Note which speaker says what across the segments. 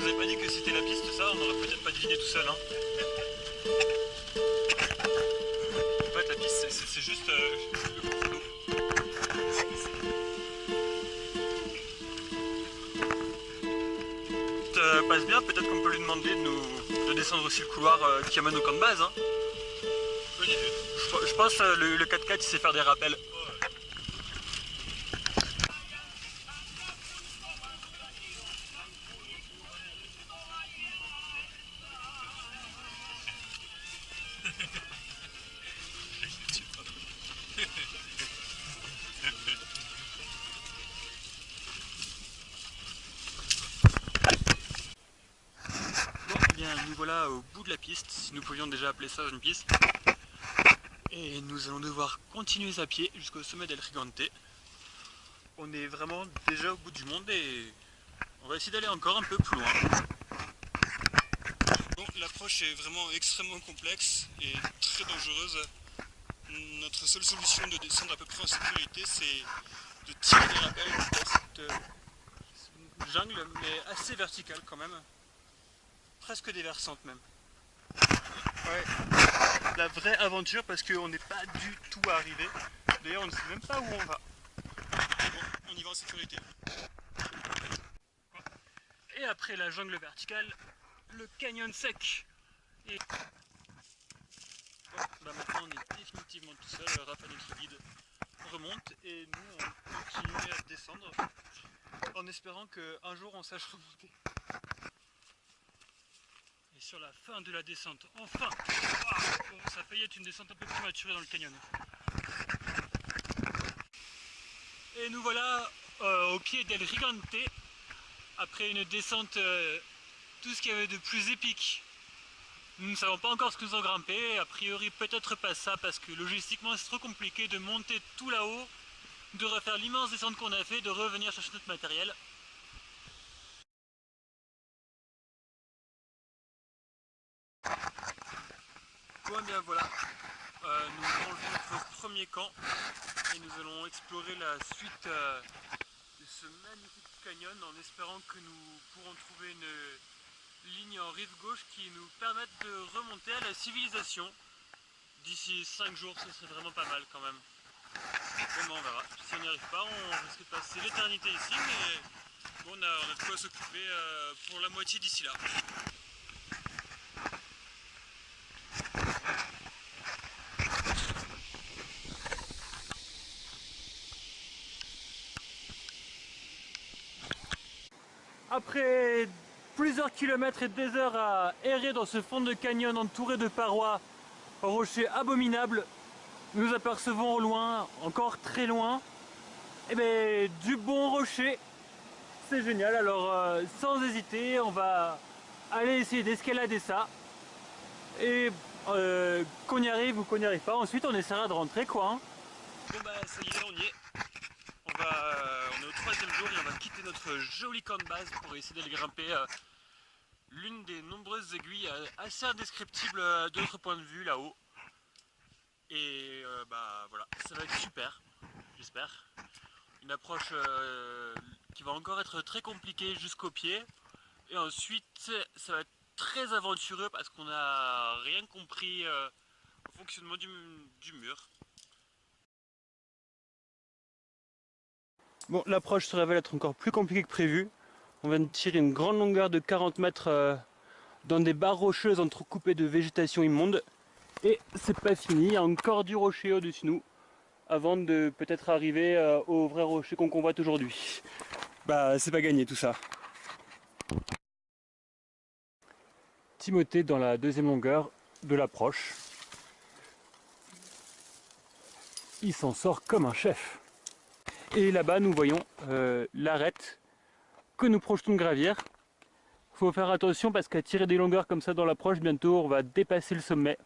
Speaker 1: vous ai pas dit que c'était la piste ça, on aurait peut-être pas deviné tout seul. Hein. En fait la piste c'est juste le cours d'eau. Ça passe bien, peut-être qu'on peut lui demander de descendre aussi le couloir qui amène au camp de base. Hein. Bonne idée. Je pense le 4x4 il sait faire des rappels. Bon, eh bien, nous voilà au bout de la piste, si nous pouvions déjà appeler ça une piste. Et nous allons devoir continuer à pied jusqu'au sommet d'El Gigante. On est vraiment déjà au bout du monde et on va essayer d'aller encore un peu plus loin. Bon, l'approche est vraiment extrêmement complexe et très dangereuse. Notre seule solution de descendre à peu près en sécurité, c'est de tirer des rappels dans cette jungle, mais assez verticale quand même. Presque déversante même. Ouais, la vraie aventure parce qu'on n'est pas du tout arrivé. D'ailleurs, on ne sait même pas où on va. Bon, on y va en sécurité. Et après la jungle verticale, le canyon sec. Et bon, bah maintenant on est définitivement tout seul, Raph et notre guide remonte et nous on continue à descendre en espérant qu'un jour on sache remonter. Et sur la fin de la descente, enfin, bon, ça a failli être une descente un peu prématurée dans le canyon. Et nous voilà au pied d'El Gigante, après une descente, tout ce qu'il y avait de plus épique. Nous ne savons pas encore ce que nous allons grimper, a priori peut-être pas ça parce que logistiquement c'est trop compliqué de monter tout là-haut, de refaire l'immense descente qu'on a fait, de revenir chercher notre matériel. Bon bien voilà, nous avons vu notre premier camp et nous allons explorer la suite de ce magnifique canyon en espérant que nous pourrons trouver une ligne en rive gauche qui nous permette de remonter à la civilisation. D'ici 5 jours, ce serait vraiment pas mal quand même. Bon, on verra. Si on n'y arrive pas, on risque de passer l'éternité ici, mais bon, on a de quoi s'occuper pour la moitié d'ici là. Après plusieurs kilomètres et des heures à errer dans ce fond de canyon entouré de parois rochers abominables, nous apercevons au loin, encore très loin, du bon rocher. C'est génial, alors sans hésiter, on va aller essayer d'escalader ça. Et qu'on y arrive ou qu'on n'y arrive pas, ensuite on essaiera de rentrer quoi. Hein. Bon bah ça y est, on y est. On est au 3e jour et on va quitter notre joli camp de base pour essayer d'aller grimper l'une des nombreuses aiguilles assez indescriptibles de notre point de vue là-haut. Et bah voilà, ça va être super, j'espère. Une approche qui va encore être très compliquée jusqu'au pied. Et ensuite, ça va être très aventureux parce qu'on n'a rien compris au fonctionnement du mur. Bon, l'approche se révèle être encore plus compliquée que prévu. On vient de tirer une grande longueur de 40 mètres dans des barres rocheuses entrecoupées de végétation immonde. Et c'est pas fini, il y a encore du rocher au-dessus de nous avant de peut-être arriver au vrai rocher qu'on convoite aujourd'hui. Bah, c'est pas gagné tout ça. Timothée dans la 2e longueur de l'approche. Il s'en sort comme un chef. Et là-bas, nous voyons l'arête que nous projetons de gravir. Faut faire attention parce qu'à tirer des longueurs comme ça dans l'approche, bientôt on va dépasser le sommet.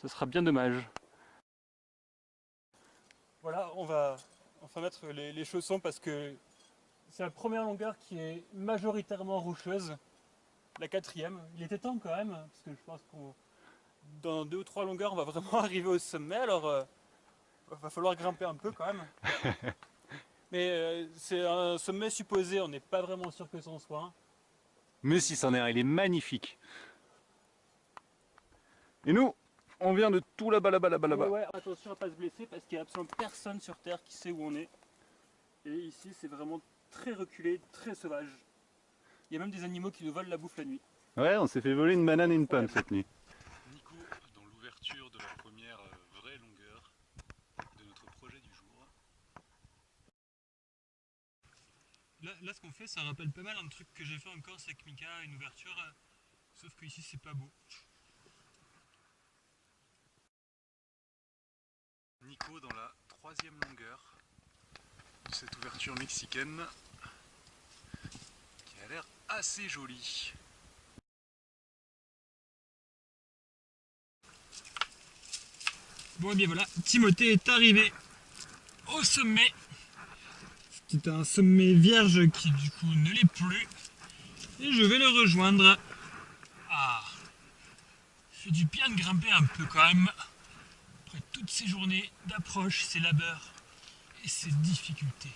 Speaker 1: Ce sera bien dommage. Voilà, on va enfin mettre les chaussons parce que c'est la première longueur qui est majoritairement rocheuse. La 4e. Il était temps quand même, parce que je pense qu'on dans 2 ou 3 longueurs, on va vraiment arriver au sommet. Alors, va falloir grimper un peu quand même. Mais c'est un sommet supposé, on n'est pas vraiment sûr que c'en soit un.
Speaker 2: Mais si, c'en est un, il est magnifique. Et nous, on vient de tout là-bas, là-bas, là-bas, là-bas.
Speaker 1: Ouais, attention à pas se blesser parce qu'il n'y a absolument personne sur Terre qui sait où on est. Et ici, c'est vraiment très reculé, très sauvage. Il y a même des animaux qui nous volent la bouffe la nuit.
Speaker 2: Ouais, on s'est fait voler une banane et une pomme cette nuit.
Speaker 3: Nico, dans l'ouverture de la première vraie longueur de notre projet du jour.
Speaker 1: Là, ce qu'on fait, ça rappelle pas mal un truc que j'ai fait en Corse avec Mika, une ouverture. Sauf que ici, c'est pas beau.
Speaker 3: Nico dans la troisième longueur de cette ouverture mexicaine qui a l'air assez jolie.
Speaker 1: Bon, et bien voilà, Timothée est arrivé au sommet. C'est un sommet vierge qui du coup ne l'est plus. Et je vais le rejoindre. Ah, fait du bien de grimper un peu quand même. Après toutes ces journées d'approche, ces labeurs et ces difficultés.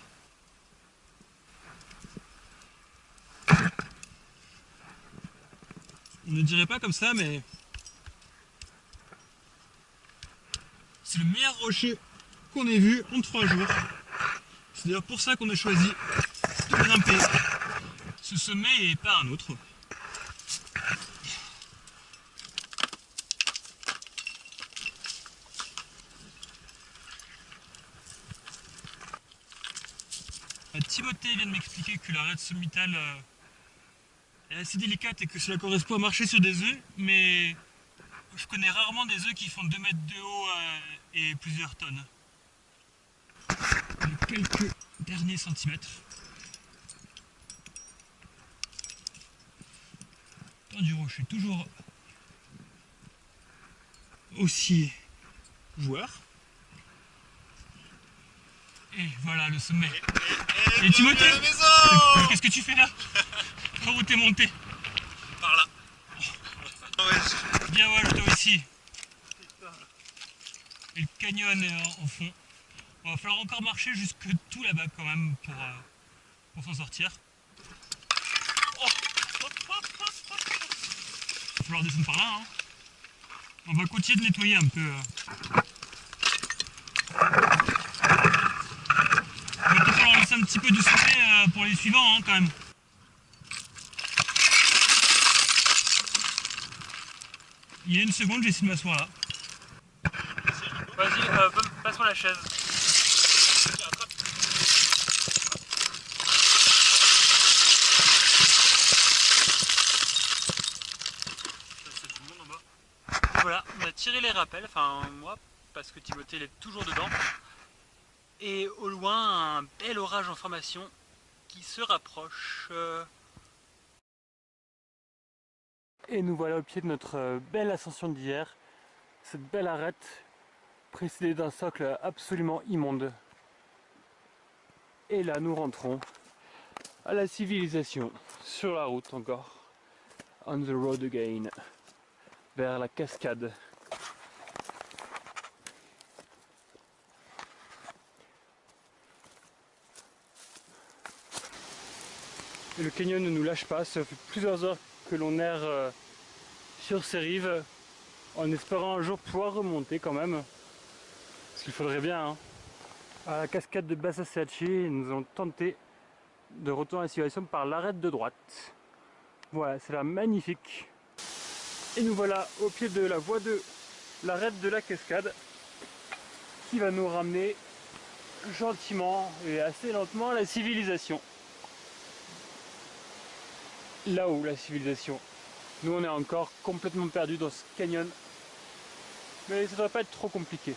Speaker 1: On ne dirait pas comme ça, mais c'est le meilleur rocher qu'on ait vu en 3 jours. C'est d'ailleurs pour ça qu'on a choisi de grimper ce sommet et pas un autre. Timothée vient de m'expliquer que l'arête sommitale est assez délicate et que cela correspond à marcher sur des œufs, mais je connais rarement des œufs qui font 2 mètres de haut et plusieurs tonnes. Quelques derniers centimètres. Temps du rocher, toujours aussi joueur. Et voilà le sommet. Et Timothée, qu'est-ce que tu fais là? Par où t'es monté?
Speaker 3: Par là.
Speaker 1: Bien ouais, toi ici. Et le canyon est en fond. Il va falloir encore marcher jusque tout là-bas quand même pour s'en sortir. Il va falloir descendre par là. Hein. On va continuer de nettoyer un peu. Il va peut-être falloir laisser un petit peu de sommet pour les suivants hein, quand même. Il y a une seconde, j'ai essayé de m'asseoir là. Vas-y, passe-moi la chaise. Voilà, on a tiré les rappels, enfin moi, parce que Timothée il est toujours dedans. Et au loin, un bel orage en formation qui se rapproche. Et nous voilà au pied de notre belle ascension d'hier. Cette belle arête précédée d'un socle absolument immonde. Et là, nous rentrons à la civilisation, sur la route encore. On the road again, vers la cascade. Et le canyon ne nous lâche pas, ça fait plusieurs heures que l'on erre sur ces rives, en espérant un jour pouvoir remonter quand même, parce qu'il faudrait bien. Hein. À la cascade de Bassassaci, nous avons tenté de retourner à la civilisation par l'arête de droite. Voilà, c'est là magnifique. Et nous voilà au pied de la voie de l'arête de la cascade, qui va nous ramener gentiment et assez lentement à la civilisation. Là-haut, la civilisation. Nous, on est encore complètement perdus dans ce canyon. Mais ça ne devrait pas être trop compliqué.